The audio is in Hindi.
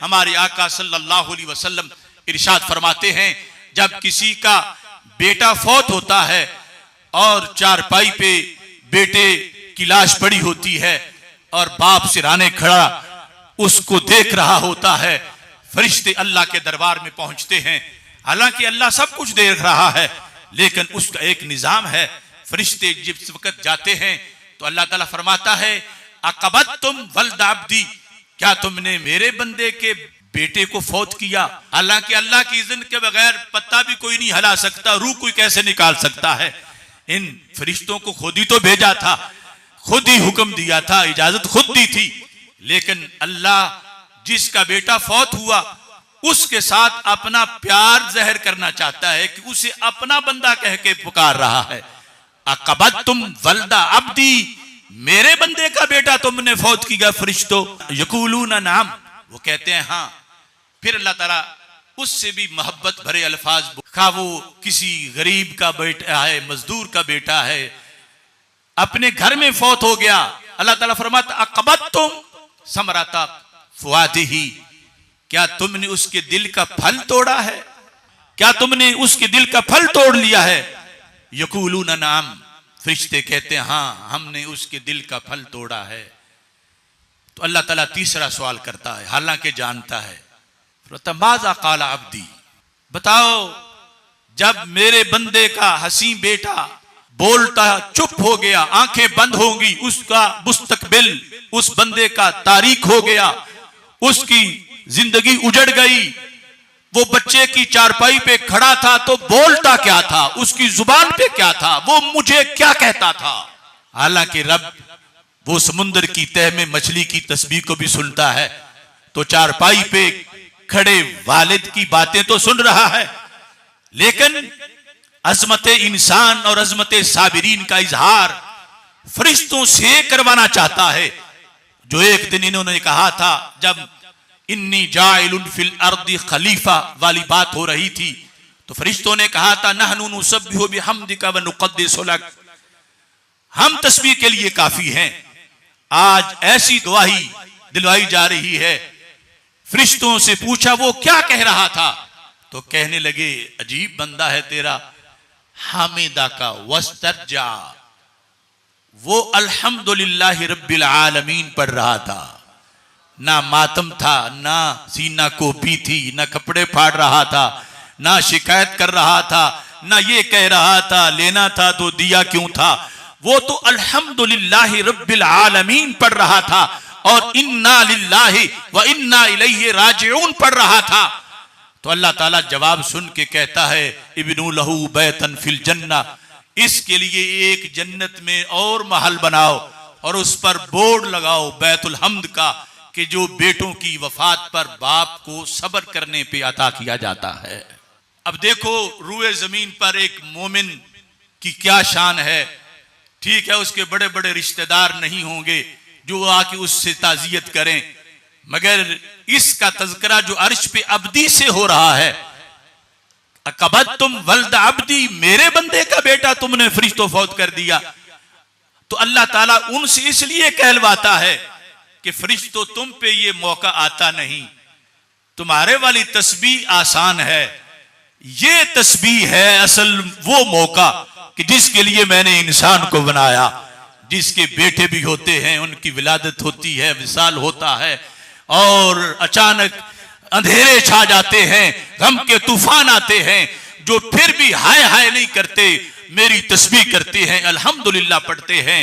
हमारे आका सल्लल्लाहु अलैहि वसल्लम इरशाद फरमाते हैं, जब किसी का बेटा फौत होता है और चारपाई पे बेटे की लाश पड़ी होती है और बाप सिरहाने खड़ा उसको देख रहा होता है, फरिश्ते अल्लाह के दरबार में पहुंचते हैं। हालांकि अल्लाह सब कुछ देख रहा है, लेकिन उसका एक निजाम है। फरिश्ते जिस वक्त जाते हैं तो अल्लाह ताला फरमाता है, अकबतुम वल्द अब्दी, क्या तुमने मेरे बंदे के बेटे को फौत किया? हालांकि अल्लाह की इज़्न के बगैर पत्ता भी कोई नहीं हिला सकता, रूह कोई कैसे निकाल सकता है। इन फरिश्तों को खुद ही तो भेजा था, खुद ही हुक्म दिया था, इजाजत खुद दी थी, लेकिन अल्लाह जिसका बेटा फौत हुआ उसके साथ अपना प्यार ज़हर करना चाहता है कि उसे अपना बंदा कह के पुकार रहा है। अकबतुम वल्दा अब्दी, मेरे बंदे का बेटा तुमने फौत किया। फरिश्तों यकूलूना नाम, वो कहते हैं हाँ। फिर अल्लाह ताला उससे भी मोहब्बत भरे अल्फाज, खा वो किसी गरीब का बेटा है, मजदूर का बेटा है, अपने घर में फौत हो गया, अल्लाह ताला फरमाता अकबतुम समराता फुआदिही, क्या तुमने उसके दिल का फल तोड़ा है? क्या तुमने उसके दिल का फल तोड़ लिया है? यकूलूना नाम, फरिश्ते कहते हैं हाँ, हमने उसके दिल का फल तोड़ा है। तो अल्लाह ताला तीसरा सवाल करता है, हालांकि जानता है। माज़ा क़ाला अब्दी, बताओ जब मेरे बंदे का हसी बेटा बोलता चुप हो गया, आंखें बंद होंगी, उसका मुस्तकबिल उस बंदे का तारीख हो गया, उसकी जिंदगी उजड़ गई, वो बच्चे की चारपाई पे खड़ा था तो बोलता क्या था, उसकी जुबान पे क्या था, वो मुझे क्या कहता था? हालांकि रब वो समुद्र की तह में मछली की तस्बीह को भी सुनता है, तो चारपाई पे खड़े वालिद की बातें तो सुन रहा है, लेकिन अजमत इंसान और अजमत साबिरीन का इजहार फरिश्तों से करवाना चाहता है। जो एक दिन इन्होंने कहा था, जब इन्नी जाइलुन फिल अर्दी खलीफा वाली बात हो रही थी, तो फरिश्तों ने कहा था नहनु नुसब्बिहु बिहम्दिका व नुक़द्दिसु लक, हम तस्बीह के लिए काफी हैं। आज ऐसी गवाही दिलवाई जा रही है। फरिश्तों से पूछा वो क्या कह रहा था, तो कहने लगे अजीब बंदा है तेरा, हामिदा का वस्तरजा, वो अल्हम्दुलिल्लाहि रब्बिल आलमीन पढ़ रहा था, ना मातम था, ना सीना कोपी थी, ना कपड़े फाड़ रहा था, ना शिकायत कर रहा था, ना ये कह रहा था लेना था तो दिया क्यों था, वो तो अल्हम्दुलिल्लाहि रब्बिल आलमीन पढ़ रहा था और इन्ना लिल्लाहि व इन्ना इलैहि राजिऊन पढ़ रहा था। तो अल्लाह ताला जवाब सुन के कहता है इब्नु लहू बैतन फिल जन्ना, इसके लिए एक जन्नत में और महल बनाओ और उस पर बोर्ड लगाओ बैतुल हम्द का, कि जो बेटों की वफात पर बाप को सब्र करने पे अता किया जाता है। अब देखो रूए जमीन पर एक मोमिन की क्या शान है। ठीक है, उसके बड़े बड़े रिश्तेदार नहीं होंगे जो आके उससे ताजियत करें, मगर इसका तज़किरा जो अर्श पे अब्दी से हो रहा है, अकबतुम वल्द अब्दी, मेरे बंदे का बेटा तुमने फरिश्तों फौत कर दिया, तो अल्लाह ताला उनसे इसलिए कहलवाता है कि फरिश्तों तुम पे ये मौका आता नहीं, तुम्हारे वाली तस्बीह आसान है, ये तस्बीह है असल वो मौका कि जिसके लिए मैंने इंसान को बनाया, जिसके बेटे भी होते हैं, उनकी विलादत होती है, विसाल होता है और अचानक अंधेरे छा जाते हैं, गम के तूफान आते हैं, जो फिर भी हाय हाय नहीं करते, मेरी तस्बीह करते हैं, अल्हम्दुलिल्लाह पढ़ते हैं।